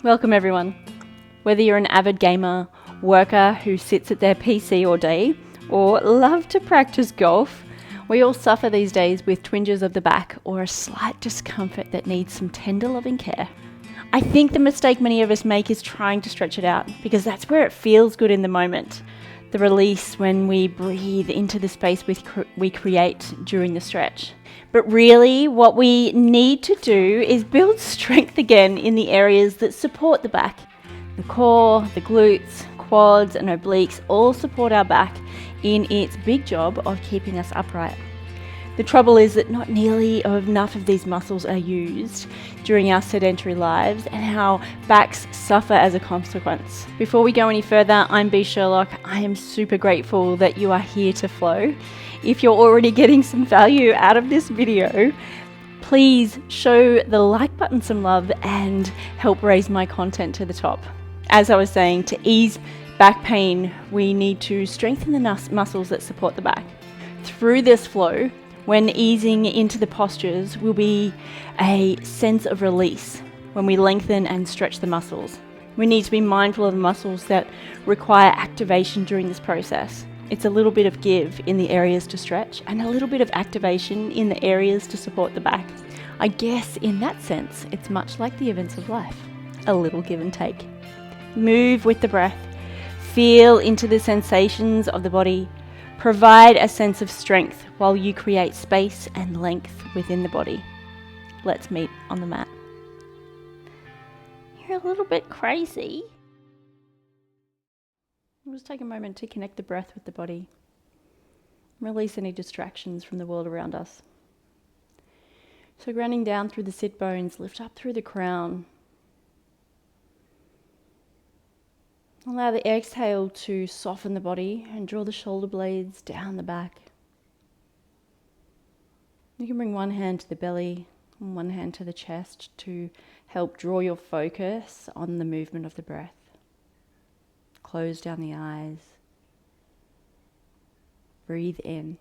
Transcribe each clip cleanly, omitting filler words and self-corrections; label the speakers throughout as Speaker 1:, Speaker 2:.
Speaker 1: Welcome everyone. Whether you're an avid gamer, worker who sits at their PC all day, or love to practice golf, we all suffer these days with twinges of the back or a slight discomfort that needs some tender loving care. I think the mistake many of us make is trying to stretch it out because that's where it feels good in the moment. The release when we breathe into the space we create during the stretch. But really, what we need to do is build strength again in the areas that support the back. The core, the glutes, quads, and obliques all support our back in its big job of keeping us upright. The trouble is that not nearly enough of these muscles are used during our sedentary lives, and our backs suffer as a consequence. Before we go any further, I'm Sherlock. I am super grateful that you are here to flow. If you're already getting some value out of this video, please show the like button some love and help raise my content to the top. As I was saying, to ease back pain, we need to strengthen the muscles that support the back. Through this flow, when easing into the postures, will be a sense of release when we lengthen and stretch the muscles. We need to be mindful of the muscles that require activation during this process. It's a little bit of give in the areas to stretch and a little bit of activation in the areas to support the back. I guess in that sense, it's much like the events of life, a little give and take. Move with the breath, feel into the sensations of the body, provide a sense of strength while you create space and length within the body. Let's meet on the mat. You're a little bit crazy. We'll just take a moment to connect the breath with the body. Release any distractions from the world around us. So grounding down through the sit bones, lift up through the crown. Allow the exhale to soften the body and draw the shoulder blades down the back. You can bring one hand to the belly and one hand to the chest to help draw your focus on the movement of the breath. Close down the eyes. Breathe in.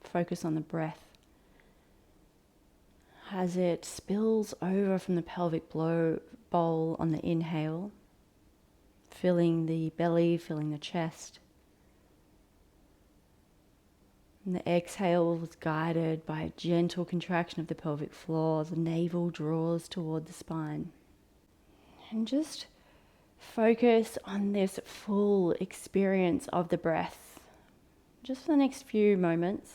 Speaker 1: Focus on the breath as it spills over from the pelvic bowl on the inhale, filling the belly, filling the chest. And the exhale is guided by a gentle contraction of the pelvic floor. The navel draws toward the spine. And just focus on this full experience of the breath, just for the next few moments.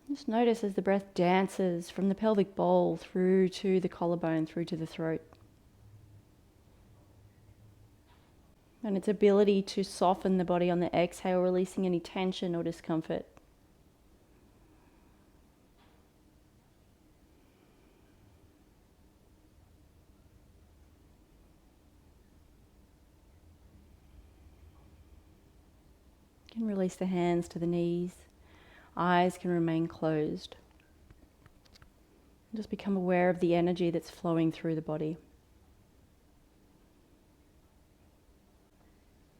Speaker 1: Just notice as the breath dances from the pelvic bowl through to the collarbone, through to the throat. And its ability to soften the body on the exhale, releasing any tension or discomfort. You can release the hands to the knees. Eyes can remain closed. Just become aware of the energy that's flowing through the body.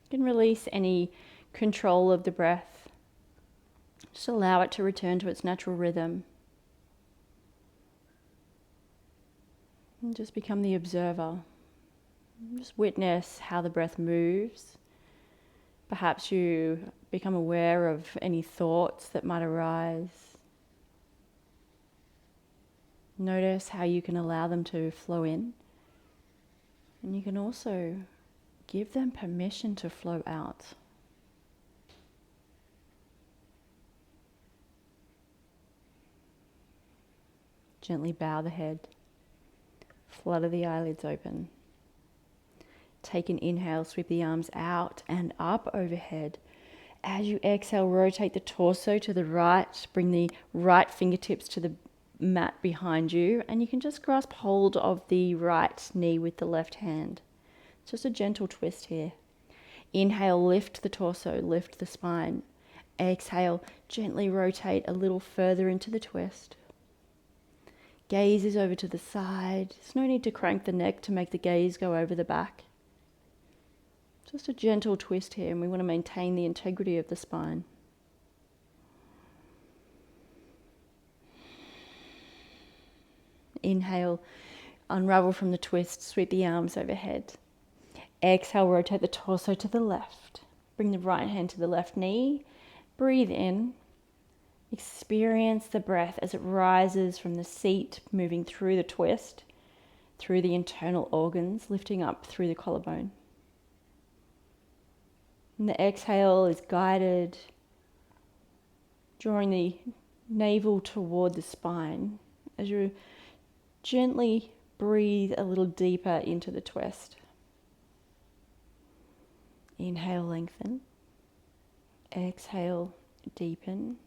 Speaker 1: You can release any control of the breath. Just allow it to return to its natural rhythm. And just become the observer. Just witness how the breath moves. Perhaps you become aware of any thoughts that might arise. Notice how you can allow them to flow in. And you can also give them permission to flow out. Gently bow the head. Flutter the eyelids open. Take an inhale, sweep the arms out and up overhead. As you exhale, rotate the torso to the right. Bring the right fingertips to the mat behind you. And you can just grasp hold of the right knee with the left hand. Just a gentle twist here. Inhale, lift the torso, lift the spine. Exhale, gently rotate a little further into the twist. Gaze is over to the side. There's no need to crank the neck to make the gaze go over the back. Just a gentle twist here, and we want to maintain the integrity of the spine. Inhale, unravel from the twist, sweep the arms overhead. Exhale, rotate the torso to the left. Bring the right hand to the left knee. Breathe in. Experience the breath as it rises from the seat, moving through the twist, through the internal organs, lifting up through the collarbone. And the exhale is guided, drawing the navel toward the spine as you gently breathe a little deeper into the twist. Inhale, lengthen. Exhale, deepen.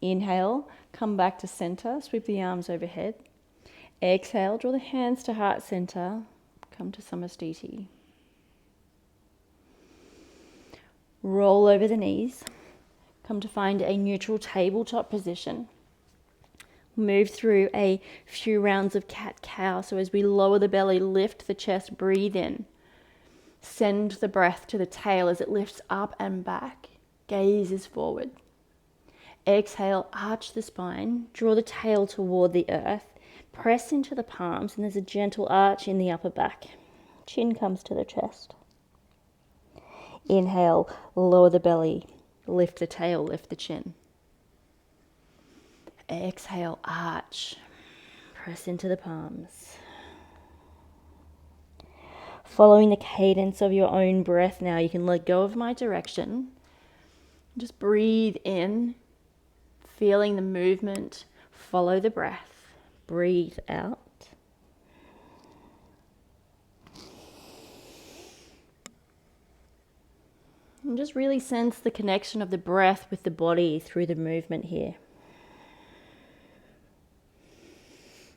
Speaker 1: Inhale, come back to center, sweep the arms overhead. Exhale, draw the hands to heart center, come to Samastiti. Roll over the knees, come to find a neutral tabletop position. Move through a few rounds of cat-cow. So as we lower the belly, lift the chest, breathe in. Send the breath to the tail as it lifts up and back. Gaze is forward. Exhale, arch the spine, draw the tail toward the earth, press into the palms, and there's a gentle arch in the upper back. Chin comes to the chest. Inhale, lower the belly, lift the tail, lift the chin. Exhale, arch, press into the palms. Following the cadence of your own breath now, you can let go of my direction. Just breathe in, feeling the movement, follow the breath, breathe out. And just really sense the connection of the breath with the body through the movement here.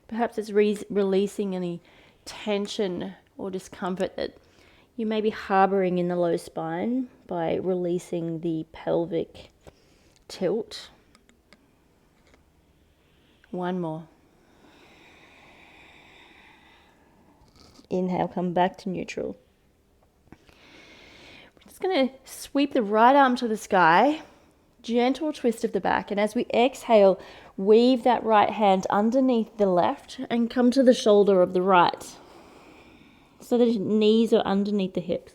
Speaker 1: Perhaps it's releasing any tension or discomfort that you may be harboring in the low spine by releasing the pelvic tilt. One more. Inhale, come back to neutral. We're just going to sweep the right arm to the sky, gentle twist of the back, and as we exhale, weave that right hand underneath the left and come to the shoulder of the right so that the knees are underneath the hips.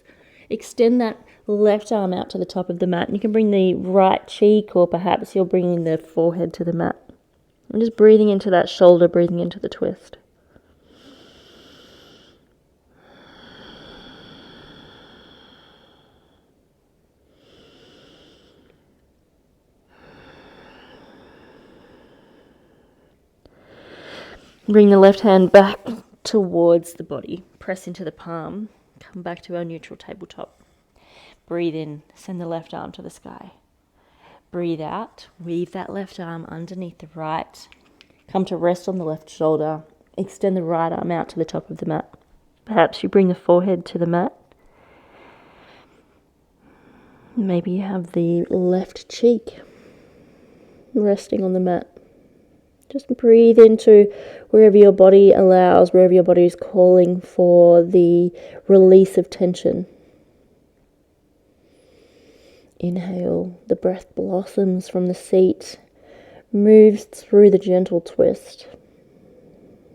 Speaker 1: Extend that left arm out to the top of the mat, and you can bring the right cheek, or perhaps you're bringing the forehead to the mat. I'm just breathing into that shoulder, breathing into the twist. Bring the left hand back towards the body. Press into the palm. Come back to our neutral tabletop. Breathe in. Send the left arm to the sky. Breathe out. Weave that left arm underneath the right. Come to rest on the left shoulder. Extend the right arm out to the top of the mat. Perhaps you bring the forehead to the mat. Maybe you have the left cheek resting on the mat. Just breathe into wherever your body allows, wherever your body is calling for the release of tension. Inhale, the breath blossoms from the seat, moves through the gentle twist.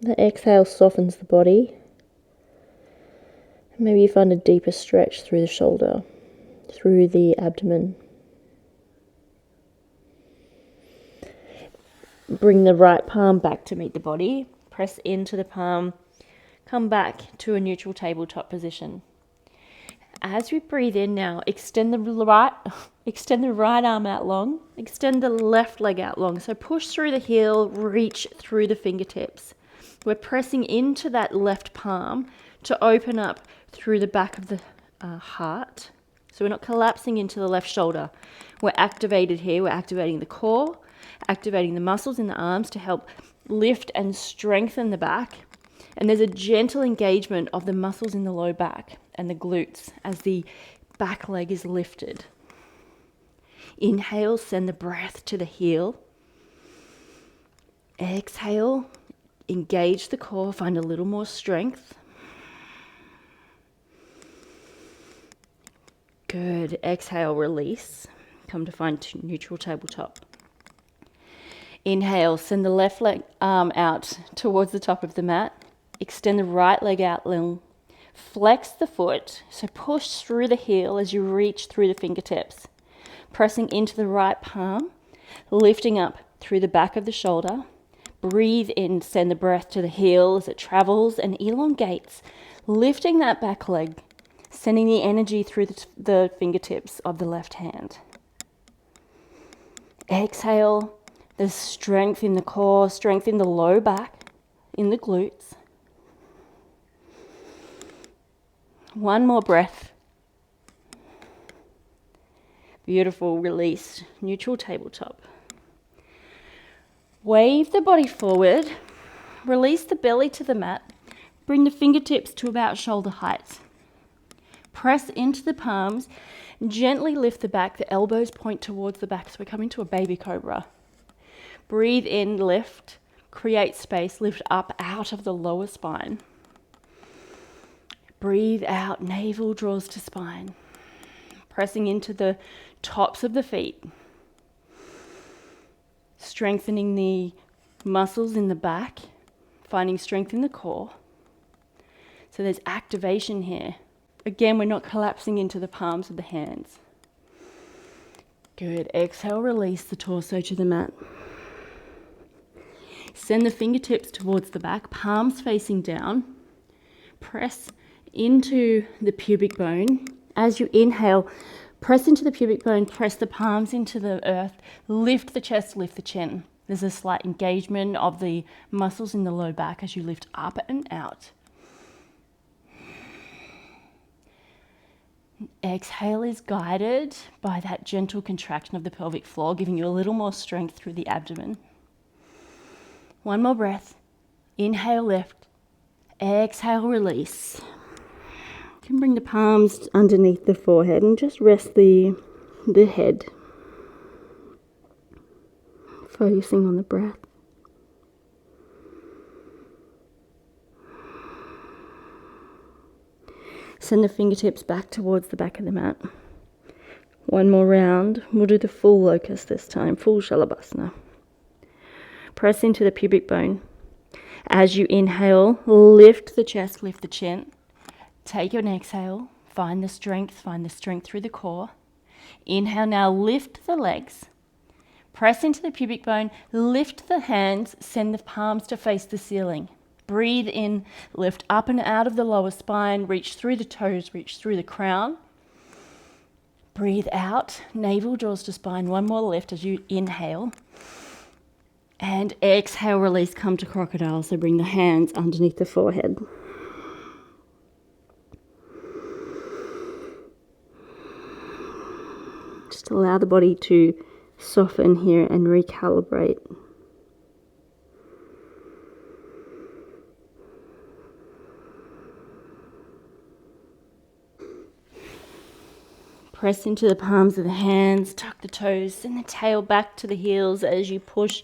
Speaker 1: The exhale softens the body. Maybe you find a deeper stretch through the shoulder, through the abdomen. Bring the right palm back to meet the body. Press into the palm. Come back to a neutral tabletop position. As we breathe in now, extend the right arm out long. Extend the left leg out long. So push through the heel, reach through the fingertips. We're pressing into that left palm to open up through the back of the heart. So we're not collapsing into the left shoulder. We're activated here. We're activating the core, activating the muscles in the arms to help lift and strengthen the back. And there's a gentle engagement of the muscles in the low back and the glutes as the back leg is lifted. Inhale, send the breath to the heel. Exhale, engage the core, find a little more strength. Good. Exhale, release. Come to find neutral tabletop. Inhale, send the left leg arm out towards the top of the mat. Extend the right leg out long. Flex the foot, so push through the heel as you reach through the fingertips. Pressing into the right palm, lifting up through the back of the shoulder. Breathe in, send the breath to the heel as it travels and elongates, lifting that back leg, sending the energy through the fingertips of the left hand. Exhale, there's strength in the core, strength in the low back, in the glutes. One more breath. Beautiful, release, neutral tabletop. Wave the body forward, release the belly to the mat, bring the fingertips to about shoulder height. Press into the palms, gently lift the back, the elbows point towards the back, so we come into a baby cobra. Breathe in, lift, create space, lift up out of the lower spine. Breathe out, navel draws to spine. Pressing into the tops of the feet. Strengthening the muscles in the back, finding strength in the core. So there's activation here. Again, we're not collapsing into the palms of the hands. Good. Exhale, release the torso to the mat. Send the fingertips towards the back, palms facing down. Press into the pubic bone. As you inhale, press into the pubic bone, press the palms into the earth, lift the chest, lift the chin. There's a slight engagement of the muscles in the low back as you lift up and out. Exhale is guided by that gentle contraction of the pelvic floor, giving you a little more strength through the abdomen. One more breath. Inhale, lift. Exhale, release. You can bring the palms underneath the forehead and just rest the head. Focusing on the breath. Send the fingertips back towards the back of the mat. One more round. We'll do the full locust this time, full Shalabhasana. Press into the pubic bone. As you inhale, lift the chest, lift the chin. Take an exhale, find the strength through the core. Inhale now, lift the legs. Press into the pubic bone, lift the hands, send the palms to face the ceiling. Breathe in, lift up and out of the lower spine, reach through the toes, reach through the crown. Breathe out, navel draws to spine. One more lift as you inhale. And exhale, release, come to crocodile. So bring the hands underneath the forehead. Just allow the body to soften here and recalibrate. Press into the palms of the hands, tuck the toes, send the tail back to the heels as you push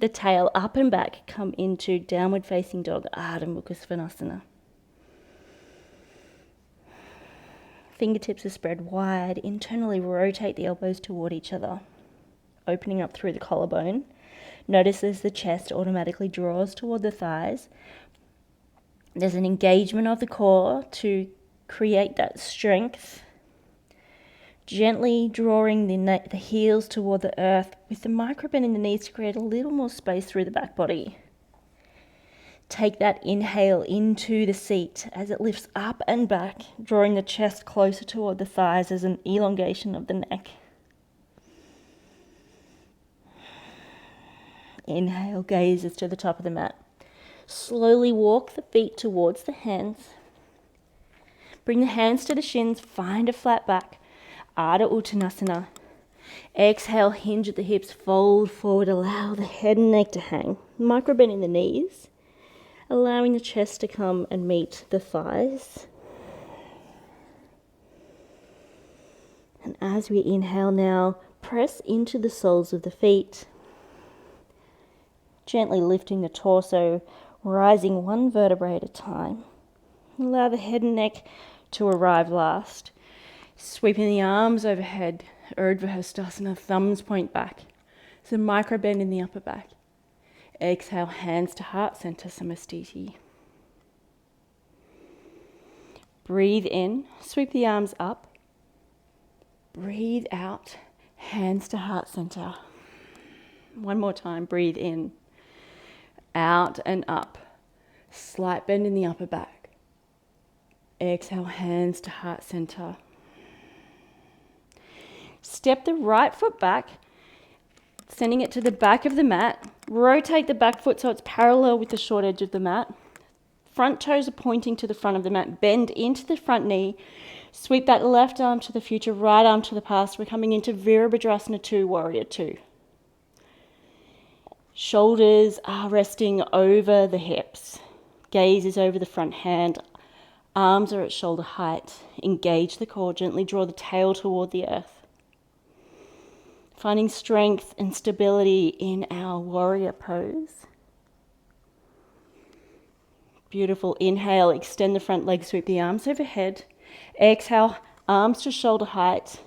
Speaker 1: the tail up and back. Come into downward facing dog, Ardha Mukha Svanasana. Fingertips are spread wide. Internally rotate the elbows toward each other, opening up through the collarbone. Notice as the chest automatically draws toward the thighs. There's an engagement of the core to create that strength. Gently drawing the heels toward the earth with the micro bend in the knees to create a little more space through the back body. Take that inhale into the seat as it lifts up and back, drawing the chest closer toward the thighs as an elongation of the neck. Inhale, gazes to the top of the mat. Slowly walk the feet towards the hands. Bring the hands to the shins, find a flat back. Ardha Uttanasana. Exhale, hinge at the hips, fold forward, allow the head and neck to hang. Micro bend in the knees, allowing the chest to come and meet the thighs. And as we inhale now, press into the soles of the feet. Gently lifting the torso, rising one vertebrae at a time. Allow the head and neck to arrive last. Sweeping the arms overhead, Urdhva Hastasana, thumbs point back. So micro bend in the upper back. Exhale, hands to heart center, samastiti. Breathe in, sweep the arms up. Breathe out, hands to heart center. One more time, breathe in, out and up. Slight bend in the upper back. Exhale, hands to heart center. Step the right foot back, sending it to the back of the mat. Rotate the back foot so it's parallel with the short edge of the mat. Front toes are pointing to the front of the mat. Bend into the front knee. Sweep that left arm to the future, right arm to the past. We're coming into Virabhadrasana 2, Warrior 2. Shoulders are resting over the hips. Gaze is over the front hand. Arms are at shoulder height. Engage the core. Gently draw the tail toward the earth. Finding strength and stability in our warrior pose. Beautiful. Inhale, extend the front leg, sweep the arms overhead. Exhale, arms to shoulder height.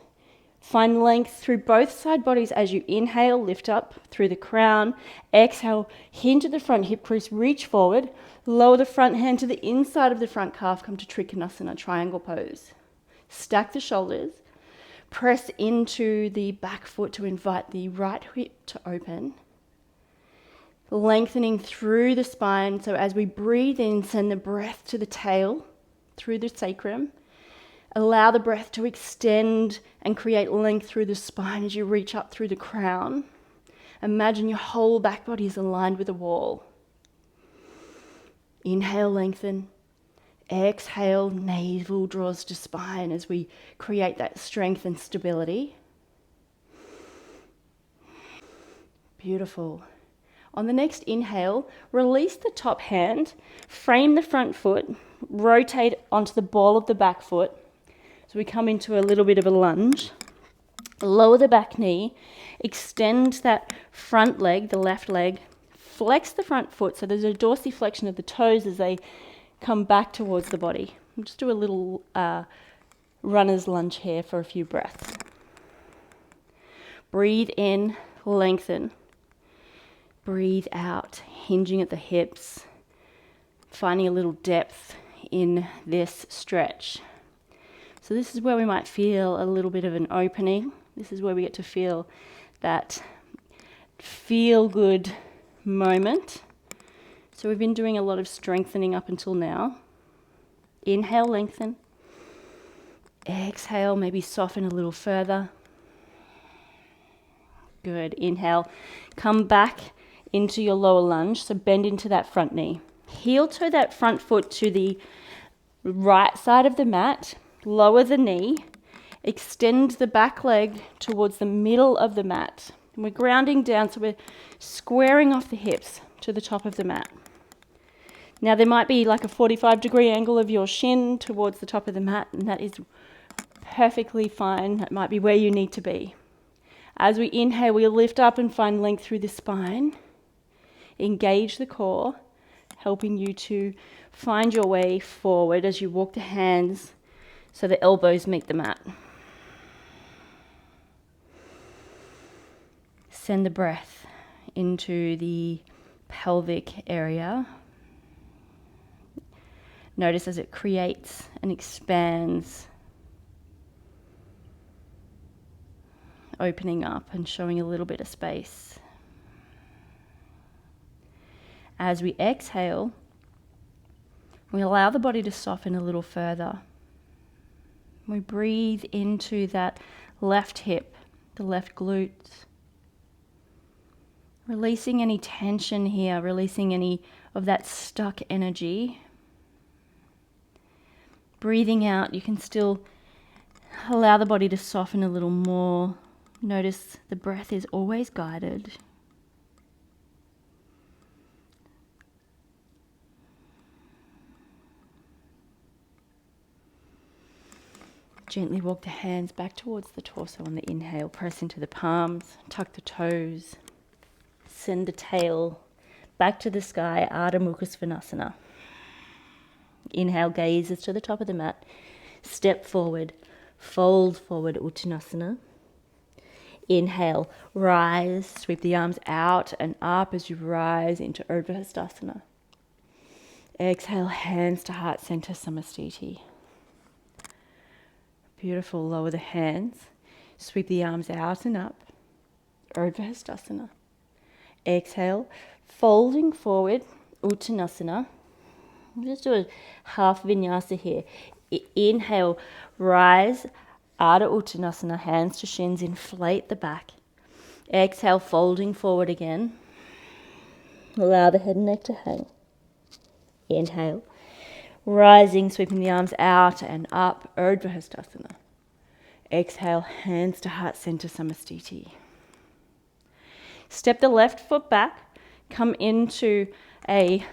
Speaker 1: Find length through both side bodies as you inhale, lift up through the crown. Exhale, hinge at the front hip crease, reach forward. Lower the front hand to the inside of the front calf, come to Trikonasana, triangle pose. Stack the shoulders. Press into the back foot to invite the right hip to open. Lengthening through the spine. So as we breathe in, send the breath to the tail, through the sacrum. Allow the breath to extend and create length through the spine as you reach up through the crown. Imagine your whole back body is aligned with a wall. Inhale, lengthen. Exhale, navel draws to spine as we create that strength and stability. Beautiful. On the next inhale, release the top hand, frame the front foot, rotate onto the ball of the back foot. So we come into a little bit of a lunge. Lower the back knee, extend that front leg, the left leg, flex the front foot so there's a dorsiflexion of the toes as they come back towards the body. We'll just do a little runner's lunge here for a few breaths. Breathe in, lengthen. Breathe out, hinging at the hips, finding a little depth in this stretch. So this is where we might feel a little bit of an opening. This is where we get to feel that feel-good moment. So we've been doing a lot of strengthening up until now. Inhale, lengthen. Exhale, maybe soften a little further. Good. Inhale, come back into your lower lunge. So bend into that front knee. Heel toe that front foot to the right side of the mat. Lower the knee. Extend the back leg towards the middle of the mat. And we're grounding down, so we're squaring off the hips to the top of the mat. Now there might be like a 45-degree angle of your shin towards the top of the mat, and that is perfectly fine. That might be where you need to be. As we inhale, we lift up and find length through the spine. Engage the core, helping you to find your way forward as you walk the hands so the elbows meet the mat. Send the breath into the pelvic area. Notice as it creates and expands, opening up and showing a little bit of space. As we exhale, we allow the body to soften a little further. We breathe into that left hip, the left glute. Releasing any tension here, releasing any of that stuck energy. Breathing out, you can still allow the body to soften a little more. Notice the breath is always guided. Gently walk the hands back towards the torso on the inhale. Press into the palms, tuck the toes. Send the tail back to the sky, Ardha Mukha Svanasana. Inhale, gazes to the top of the mat. Step forward, fold forward, Uttanasana. Inhale, rise, sweep the arms out and up as you rise into Urdhva Hastasana. Exhale, hands to heart center, Samastiti. Beautiful, lower the hands, sweep the arms out and up, Urdhva Hastasana. Exhale, folding forward, Uttanasana. We'll just do a half vinyasa here. Inhale, rise, Ardha Uttanasana, hands to shins, inflate the back. Exhale, folding forward again. Allow the head and neck to hang. Inhale, rising, sweeping the arms out and up, Urdhva Hastasana. Exhale, hands to heart center, Samastiti. Step the left foot back, come into a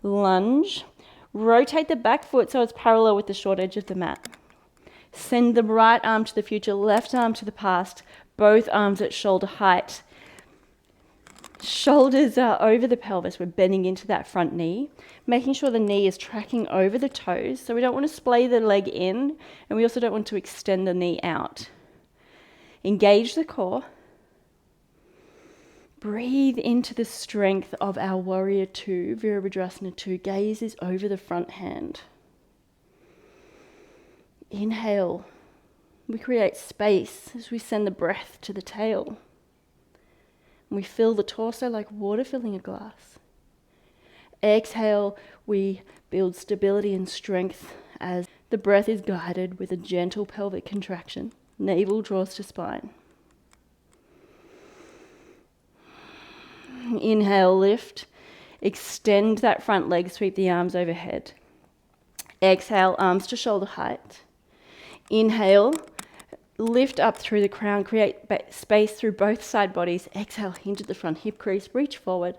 Speaker 1: lunge. Rotate the back foot so it's parallel with the short edge of the mat. Send the right arm to the future, left arm to the past, both arms at shoulder height. Shoulders are over the pelvis. We're bending into that front knee, making sure the knee is tracking over the toes. So we don't want to splay the leg in, and we also don't want to extend the knee out. Engage the core. Breathe into the strength of our Warrior 2, Virabhadrasana 2. Gaze is over the front hand. Inhale. We create space as we send the breath to the tail. We fill the torso like water filling a glass. Exhale, we build stability and strength as the breath is guided with a gentle pelvic contraction. Navel draws to spine. Inhale, lift. Extend that front leg, sweep the arms overhead. Exhale, arms to shoulder height. Inhale, lift up through the crown, create space through both side bodies. Exhale, hinge at the front hip crease, reach forward.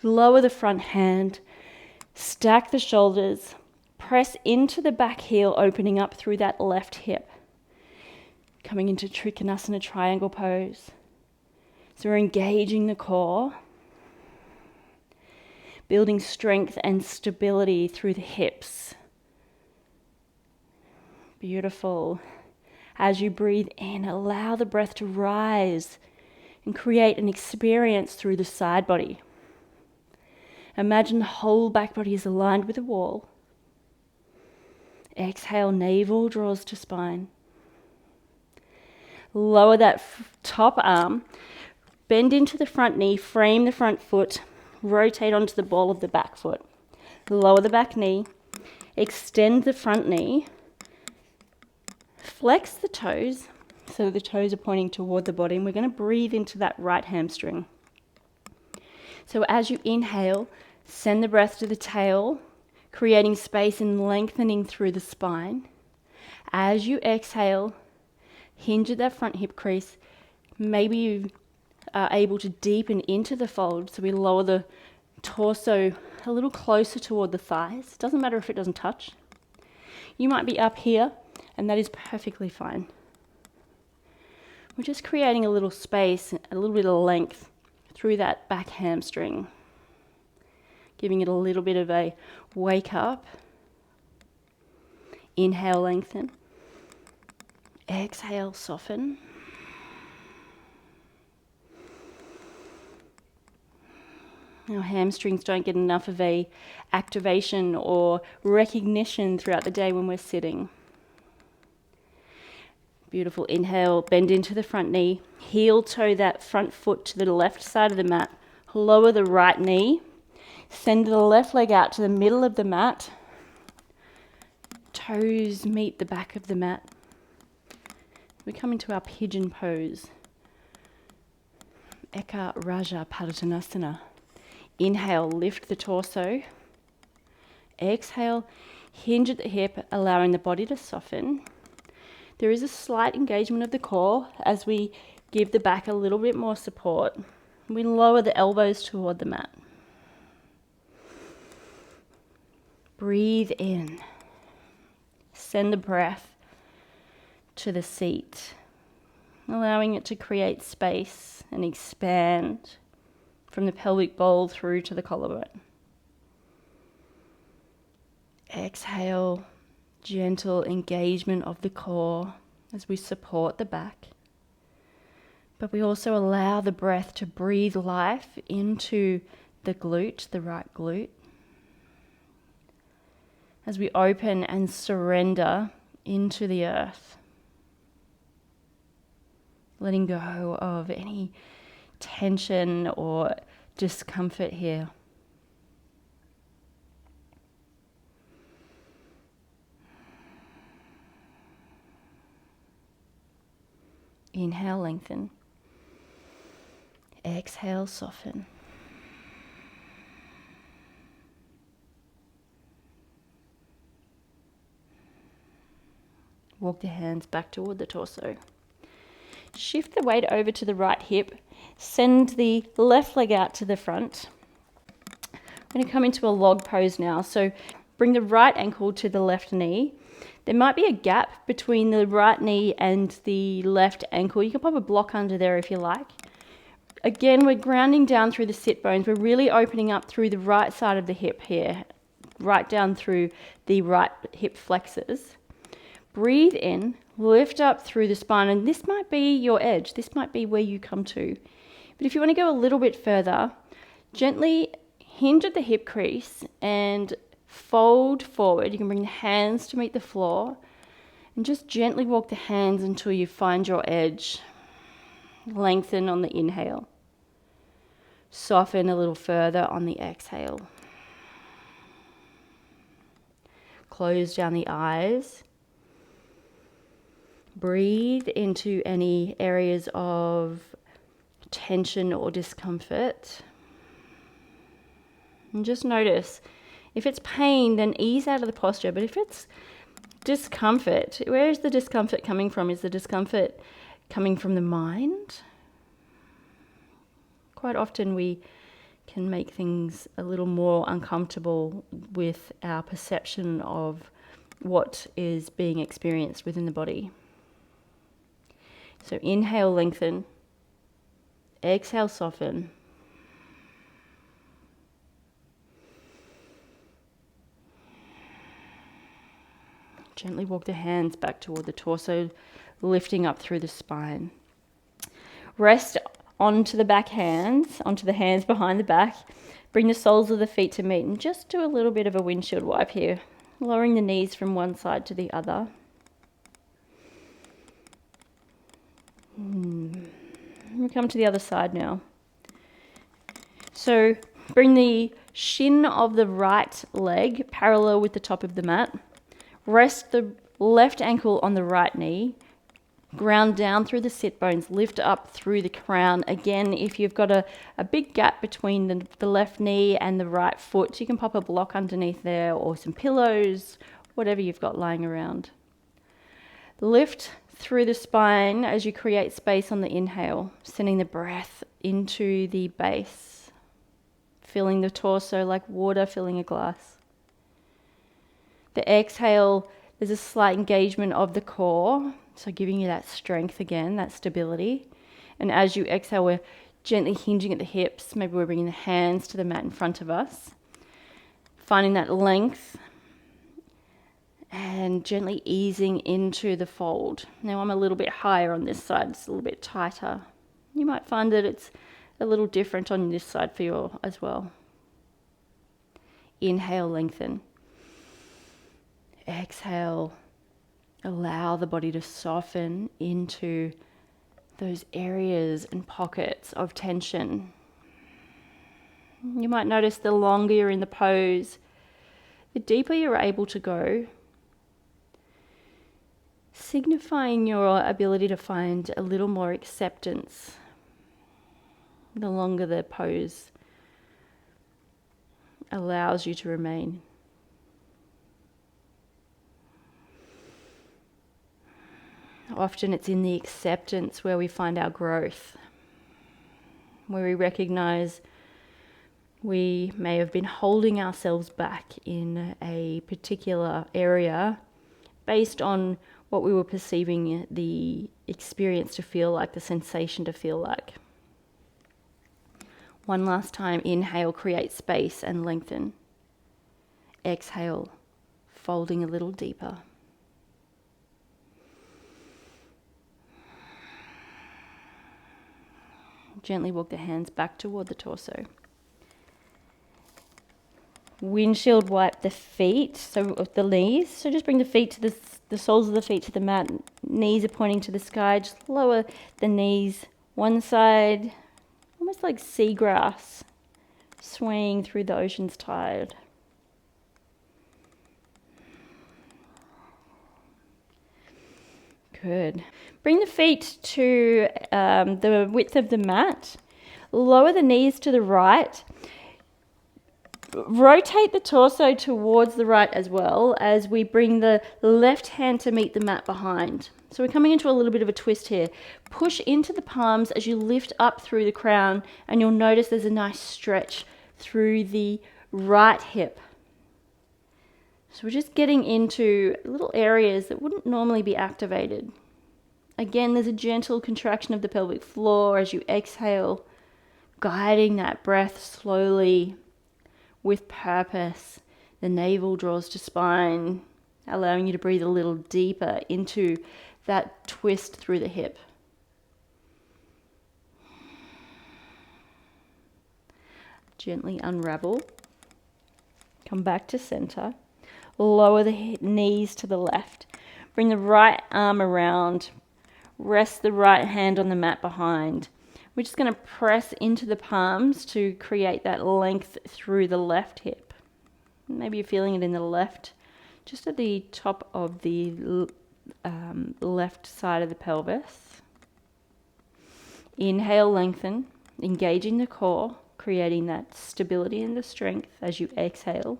Speaker 1: Lower the front hand, stack the shoulders, press into the back heel, opening up through that left hip. Coming into Trikonasana triangle pose. So we're engaging the core, building strength and stability through the hips. Beautiful. As you breathe in, allow the breath to rise and create an experience through the side body. Imagine the whole back body is aligned with the wall. Exhale, navel draws to spine. Lower that top arm, bend into the front knee, frame the front foot, rotate onto the ball of the back foot. Lower the back knee, extend the front knee, flex the toes so the toes are pointing toward the body, and we're going to breathe into that right hamstring. So as you inhale, send the breath to the tail, creating space and lengthening through the spine. As you exhale, hinge at that front hip crease. Maybe you are able to deepen into the fold, so we lower the torso a little closer toward the thighs. Doesn't matter if it doesn't touch. You might be up here, and that is perfectly fine. We're just creating a little space, a little bit of length through that back hamstring, giving it a little bit of a wake up. Inhale, lengthen. Exhale, soften. Our hamstrings don't get enough of a activation or recognition throughout the day when we're sitting. Beautiful. Inhale, bend into the front knee. Heel toe that front foot to the left side of the mat. Lower the right knee. Send the left leg out to the middle of the mat. Toes meet the back of the mat. We come into our pigeon pose. Eka Raja Padottanasana. Inhale, lift the torso. Exhale, hinge at the hip, allowing the body to soften. There is a slight engagement of the core as we give the back a little bit more support. We lower the elbows toward the mat. Breathe in. Send the breath to the seat, allowing it to create space and expand from the pelvic bowl through to the collarbone. Exhale, gentle engagement of the core as we support the back. But we also allow the breath to breathe life into the glute, the right glute, as we open and surrender into the earth, letting go of any tension or discomfort here. Inhale, lengthen. Exhale, soften. Walk the hands back toward the torso. Shift the weight over to the right hip. Send the left leg out to the front. I'm going to come into a log pose now. So bring the right ankle to the left knee. There might be a gap between the right knee and the left ankle. You can pop a block under there if you like. Again, we're grounding down through the sit bones. We're really opening up through the right side of the hip here, right down through the right hip flexors. Breathe in, lift up through the spine, and this might be your edge. This might be where you come to. But if you want to go a little bit further, gently hinge at the hip crease and fold forward. You can bring the hands to meet the floor and just gently walk the hands until you find your edge. Lengthen on the inhale. Soften a little further on the exhale. Close down the eyes. Breathe into any areas of tension or discomfort. And just notice, if it's pain, then ease out of the posture. But if it's discomfort, where is the discomfort coming from? Is the discomfort coming from the mind? Quite often we can make things a little more uncomfortable with our perception of what is being experienced within the body. So inhale, lengthen. Exhale, soften. Gently walk the hands back toward the torso, lifting up through the spine. Rest onto the back hands, onto the hands behind the back. Bring the soles of the feet to meet and just do a little bit of a windshield wipe here, lowering the knees from one side to the other. We come to the other side now. So bring the shin of the right leg parallel with the top of the mat. Rest the left ankle on the right knee. Ground down through the sit bones. Lift up through the crown. Again, if you've got a big gap between the left knee and the right foot, you can pop a block underneath there or some pillows, whatever you've got lying around. Lift through the spine as you create space on the inhale, sending the breath into the base, filling the torso like water filling a glass. The exhale, there's a slight engagement of the core, so giving you that strength again, that stability. And as you exhale, we're gently hinging at the hips. Maybe we're bringing the hands to the mat in front of us, finding that length and gently easing into the fold. Now I'm a little bit higher on this side, it's a little bit tighter. You might find that it's a little different on this side for you as well. Inhale, lengthen. Exhale, allow the body to soften into those areas and pockets of tension. You might notice the longer you're in the pose, the deeper you're able to go, signifying your ability to find a little more acceptance the longer the pose allows you to remain. Often it's in the acceptance where we find our growth, where we recognize we may have been holding ourselves back in a particular area based on what we were perceiving the experience to feel like, the sensation to feel like. One last time, inhale, create space and lengthen. Exhale, folding a little deeper. Gently walk the hands back toward the torso. Windshield wipe the feet, so the knees. So just bring the feet to the soles of the feet to the mat. Knees are pointing to the sky. Just lower the knees one side, almost like seagrass swaying through the ocean's tide. Good. Bring the feet to the width of the mat. Lower the knees to the right. Rotate the torso towards the right as well as we bring the left hand to meet the mat behind. So we're coming into a little bit of a twist here. Push into the palms as you lift up through the crown, and you'll notice there's a nice stretch through the right hip. So we're just getting into little areas that wouldn't normally be activated. Again, there's a gentle contraction of the pelvic floor as you exhale, guiding that breath slowly with purpose. The navel draws to spine, allowing you to breathe a little deeper into that twist through the hip. Gently unravel. Come back to center. Lower the knees to the left. Bring the right arm around. Rest the right hand on the mat behind. We're just going to press into the palms to create that length through the left hip. Maybe you're feeling it in the left, just at the top of the left side of the pelvis. Inhale, lengthen, engaging the core, creating that stability and the strength as you exhale.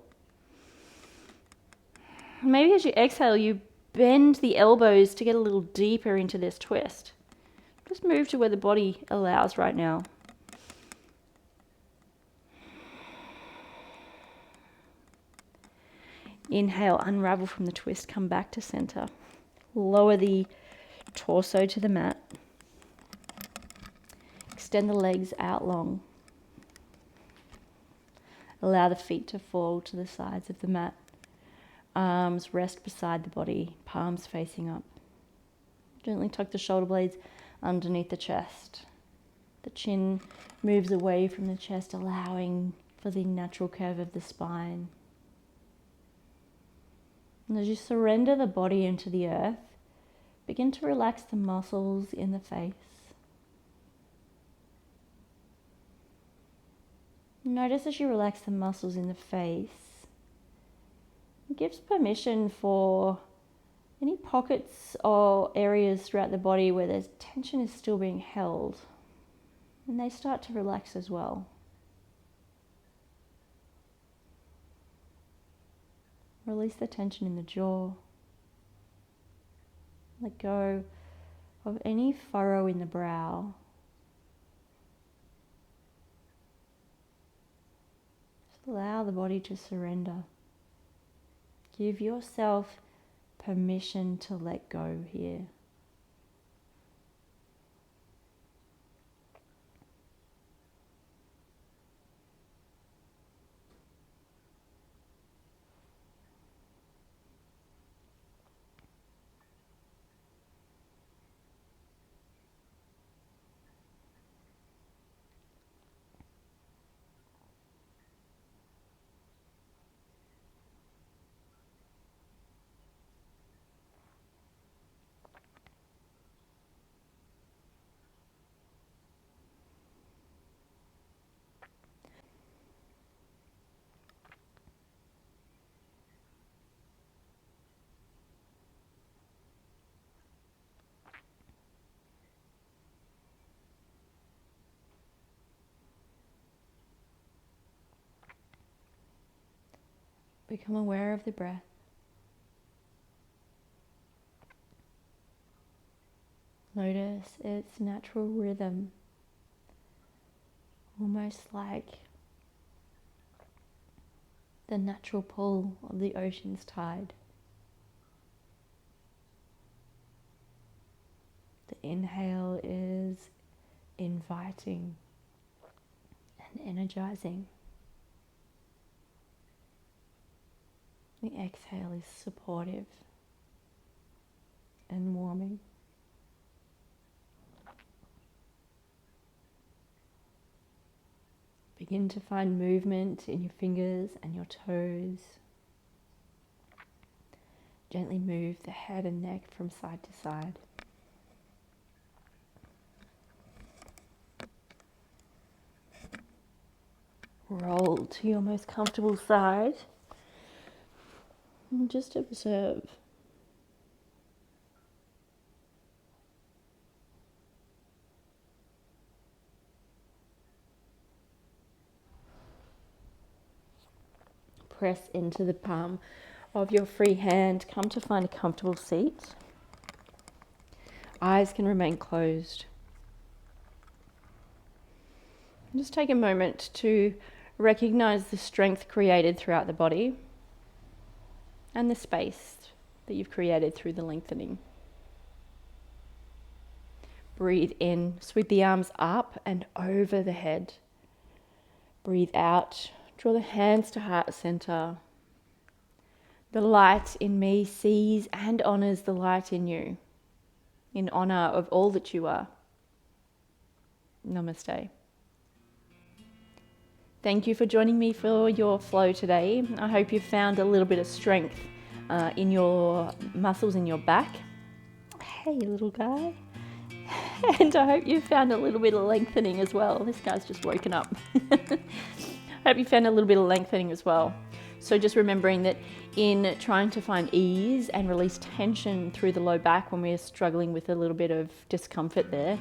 Speaker 1: Maybe as you exhale, you bend the elbows to get a little deeper into this twist. Just move to where the body allows right now. Inhale, unravel from the twist, come back to center. Lower the torso to the mat. Extend the legs out long. Allow the feet to fall to the sides of the mat. Arms rest beside the body, palms facing up. Gently tuck the shoulder blades underneath the chest. The chin moves away from the chest, allowing for the natural curve of the spine. And as you surrender the body into the earth, begin to relax the muscles in the face. Notice as you relax the muscles in the face, it gives permission for any pockets or areas throughout the body where there's tension is still being held, and they start to relax as well. Release the tension in the jaw. Let go of any furrow in the brow. Just allow the body to surrender. Give yourself permission to let go here. Become aware of the breath. Notice its natural rhythm, almost like the natural pull of the ocean's tide. The inhale is inviting and energizing. The exhale is supportive and warming. Begin to find movement in your fingers and your toes. Gently move the head and neck from side to side. Roll to your most comfortable side and just observe. Press into the palm of your free hand. Come to find a comfortable seat. Eyes can remain closed. Just take a moment to recognize the strength created throughout the body and the space that you've created through the lengthening. Breathe in, sweep the arms up and over the head. Breathe out, draw the hands to heart center. The light in me sees and honors the light in you, in honor of all that you are. Namaste. Thank you for joining me for your flow today. I hope you've found a little bit of strength in your muscles in your back. Hey, little guy. And I hope you found a little bit of lengthening as well. This guy's just woken up. I hope you found a little bit of lengthening as well. So just remembering that in trying to find ease and release tension through the low back when we're struggling with a little bit of discomfort there,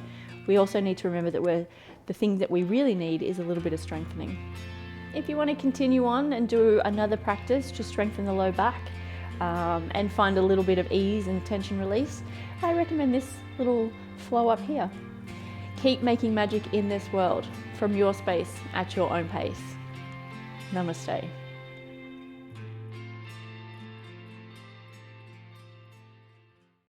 Speaker 1: we also need to remember that the thing that we really need is a little bit of strengthening. If you want to continue on and do another practice to strengthen the low back and find a little bit of ease and tension release, I recommend this little flow up here. Keep making magic in this world from your space at your own pace. Namaste.